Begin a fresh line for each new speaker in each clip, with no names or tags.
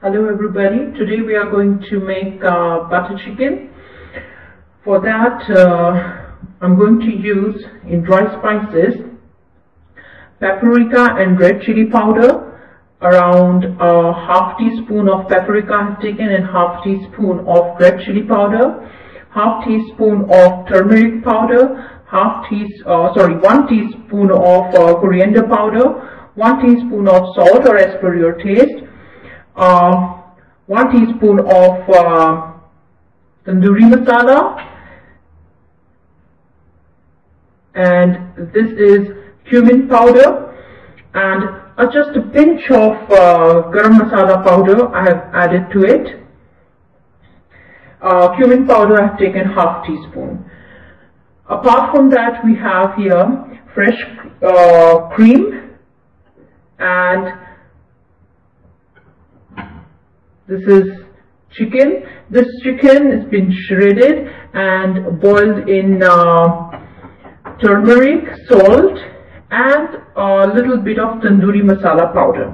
Hello everybody, today we are going to make butter chicken. For that I'm going to use in dry spices paprika and red chili powder. Around half teaspoon of paprika I have taken and half teaspoon of red chili powder, half teaspoon of turmeric powder, 1 teaspoon of coriander powder, 1 teaspoon of salt or as per your taste, 1 teaspoon of tandoori masala, and this is cumin powder, and just a pinch of garam masala powder I have added to it. Cumin powder I have taken half teaspoon. Apart from that, we have here fresh cream, and this is chicken. This chicken has been shredded and boiled in turmeric, salt, and a little bit of tandoori masala powder.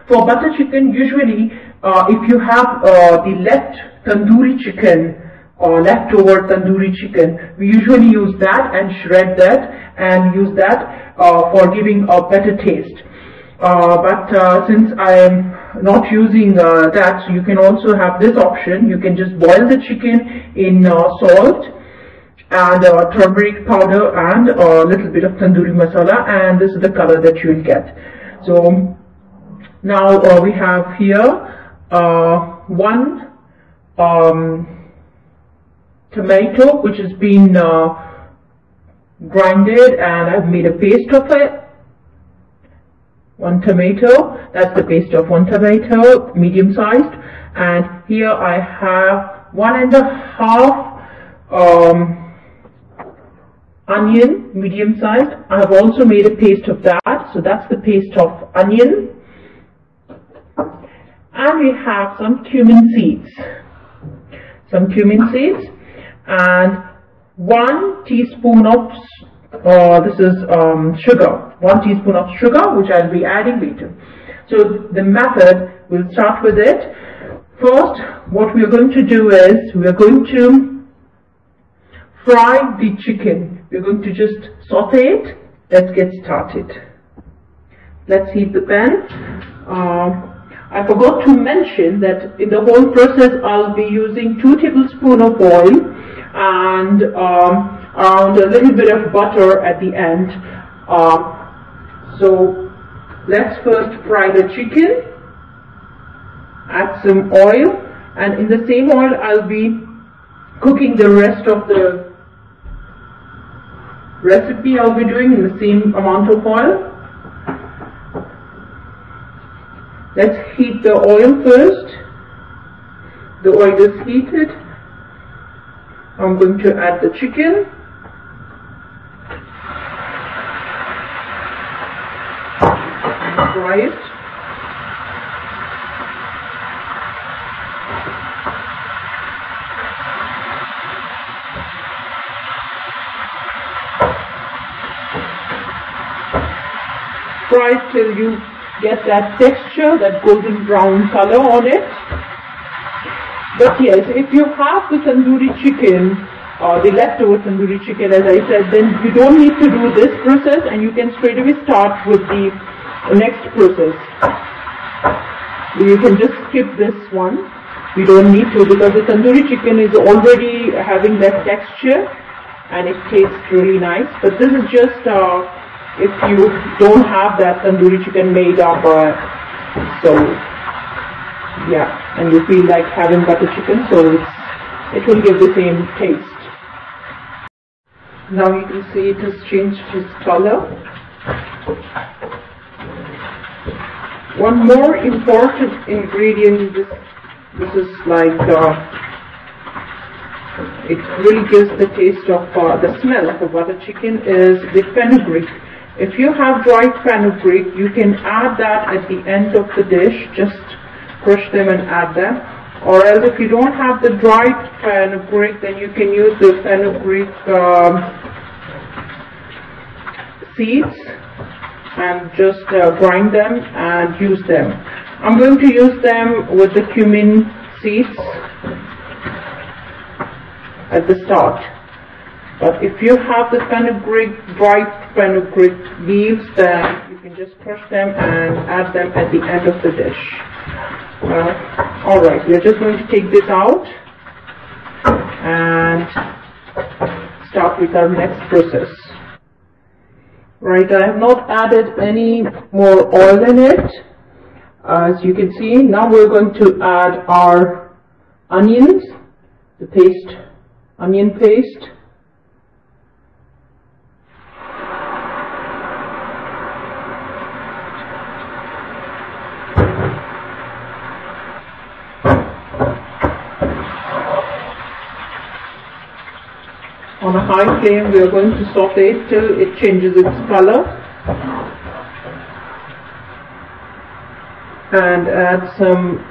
For butter chicken, usually if you have the left tandoori chicken or leftover tandoori chicken, we usually use that and shred that and use that for giving a better taste. But since I am not using that, so you can also have this option. You can just boil the chicken in salt and turmeric powder and a little bit of tandoori masala, and this is the color that you will get. So now we have here 1 tomato which has been grinded, and I've made a paste of it. 1 tomato, that's the paste of 1 tomato, medium sized. And here I have 1½ onion, medium sized. I have also made a paste of that, so that's the paste of onion. And we have some cumin seeds, and 1 teaspoon of this is sugar, 1 teaspoon of sugar, which I'll be adding later. So the method, we'll start with it. First, what we are going to do is we are going to fry the chicken. We're going to just saute it. Let's get started. Let's heat the pan. I forgot to mention that in the whole process I'll be using 2 tablespoons of oil and around a little bit of butter at the end. So let's first fry the chicken, add some oil, and in the same oil I'll be cooking the rest of the recipe. I'll be doing in the same amount of oil. Let's heat the oil first. The oil is heated. I'm going to add the chicken. Fry it. Fry it till you get that texture, that golden brown color on it. But yes, if you have the tandoori chicken, the leftover tandoori chicken, as I said, then you don't need to do this process, and you can straight away start with the next process. You can just skip this one. You don't need to, because the tandoori chicken is already having that texture and it tastes really nice. But this is just if you don't have that tandoori chicken made up, so yeah, and you feel like having butter chicken, so it will give the same taste. Now you can see it has changed its color. One more important ingredient, this is like it really gives the taste of the smell of a butter chicken, is the fenugreek. If you have dried fenugreek, you can add that at the end of the dish. Just crush them and add them. Or else if you don't have the dried fenugreek, then you can use the fenugreek seeds and just grind them and use them. I'm going to use them with the cumin seeds at the start. But if you have the fenugreek, dry fenugreek leaves, then you can just crush them and add them at the end of the dish. Alright, we're just going to take this out and start with our next process. Right, I have not added any more oil in it. As you can see, now we're going to add our onions, the paste, onion paste. On a high flame, we are going to saute it till it changes its color, and add some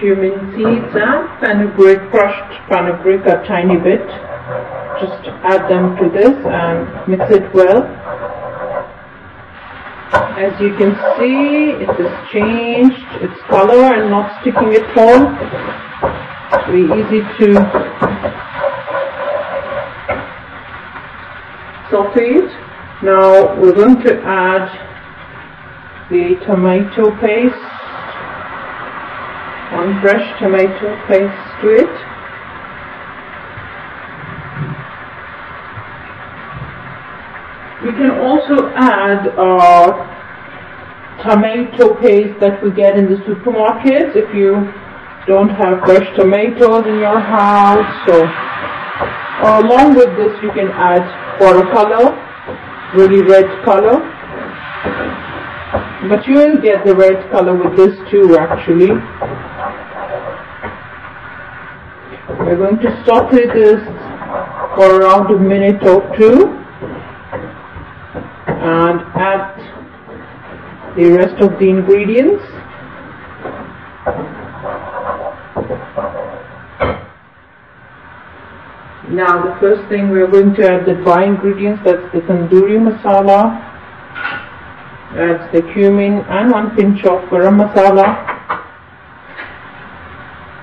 cumin seeds and fenugreek, crushed fenugreek a tiny bit. Just add them to this and mix it well. As you can see, it has changed its color and not sticking at all. It's very easy to saute it. Now we're going to add the tomato paste, one fresh tomato paste to it. We can also add tomato paste that we get in the supermarkets if you don't have fresh tomatoes in your house. So along with this you can add watercolor, really red color, but you will get the red color with this too actually. We're going to saute this for around a minute or two and add the rest of the ingredients. Now the first thing we are going to add the dry ingredients, that's the tandoori masala, that's the cumin and one pinch of garam masala,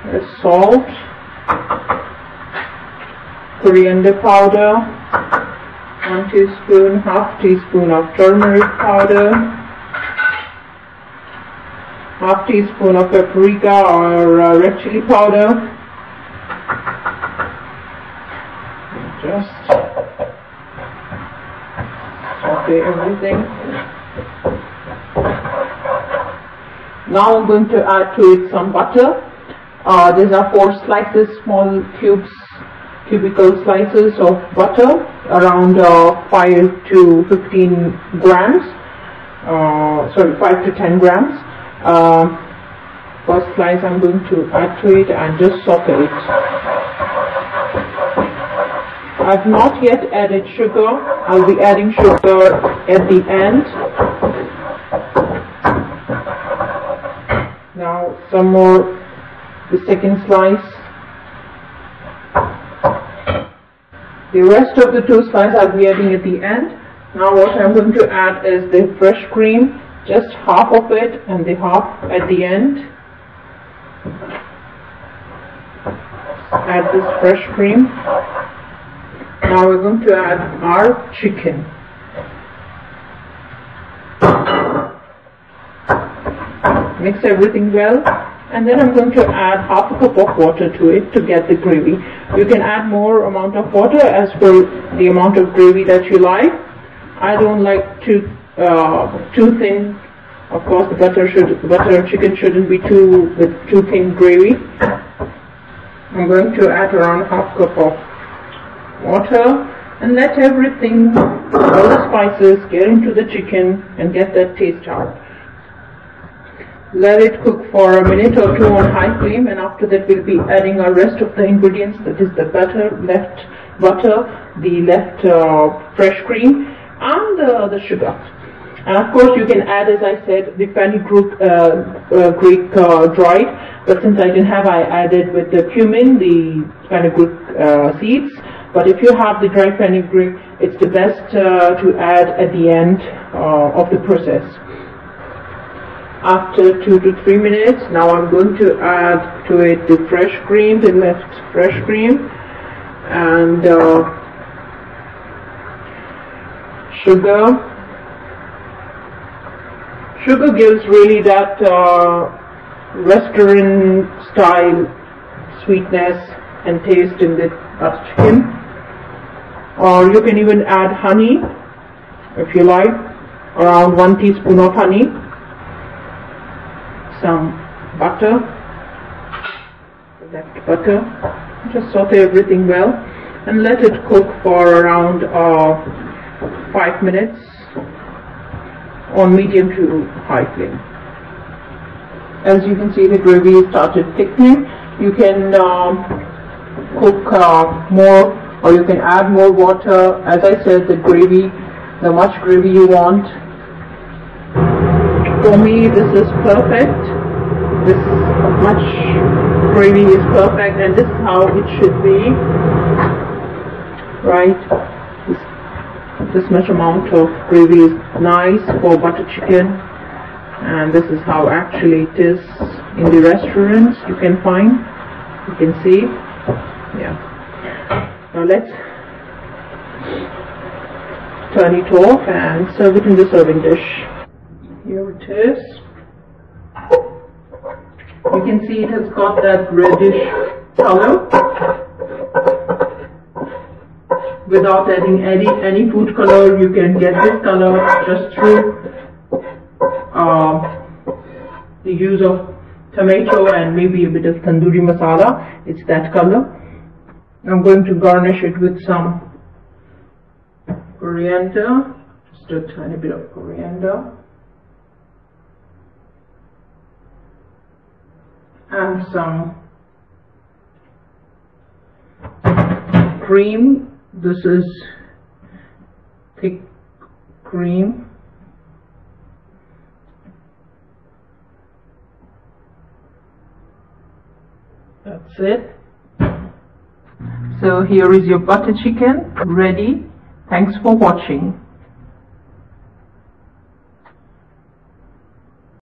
there's salt, coriander powder, 1 teaspoon, half teaspoon of turmeric powder, half teaspoon of paprika or red chili powder. Just saute everything. Now I'm going to add to it some butter. These are 4 slices, small cubical slices of butter, around 5 to 15 grams. 5 to 10 grams. First slice I'm going to add to it and just saute it. I've not yet added sugar. I'll be adding sugar at the end. Now some more, the second slice. The rest of the 2 slices I'll be adding at the end. Now what I'm going to add is the fresh cream, just half of it and the half at the end. Add this fresh cream. Now we're going to add our chicken. Mix everything well, and then I'm going to add half a cup of water to it to get the gravy. You can add more amount of water as per the amount of gravy that you like. I don't like too thin. Of course, the butter chicken shouldn't be too thin gravy. I'm going to add around half cup of water and let everything, all the spices, get into the chicken and get that taste out. Let it cook for a minute or 2 on high flame, and after that we'll be adding our rest of the ingredients, that is the left fresh cream and the sugar. And of course you can add, as I said, the fenugreek dried, but since I didn't have, I added with the cumin the fenugreek seeds. But if you have the dry fenugreek, it's the best to add at the end of the process. after 2 to 3 minutes. Now I'm going to add to it the fresh cream, the left fresh cream, and sugar. Sugar gives really that restaurant style sweetness and taste in the butter chicken. Or you can even add honey if you like, around 1 teaspoon of honey, some butter, left butter. Just saute everything well and let it cook for around 5 minutes on medium to high flame. As you can see, the gravy started thickening. You can cook more, or you can add more water. As I said, the much gravy you want. For me, this is perfect. This much gravy is perfect, and this is how it should be. Right? This much amount of gravy is nice for butter chicken, and this is how actually it is in the restaurants you can find. You can see. Yeah. Now let's turn it off and serve it in the serving dish. Here it is. You can see it has got that reddish color without adding any food color. You can get this color just through the use of tomato and maybe a bit of tandoori masala. It's that color. I'm going to garnish it with some coriander, just a tiny bit of coriander, and some cream. This is thick cream. That's it. So here is your butter chicken ready. Thanks for watching.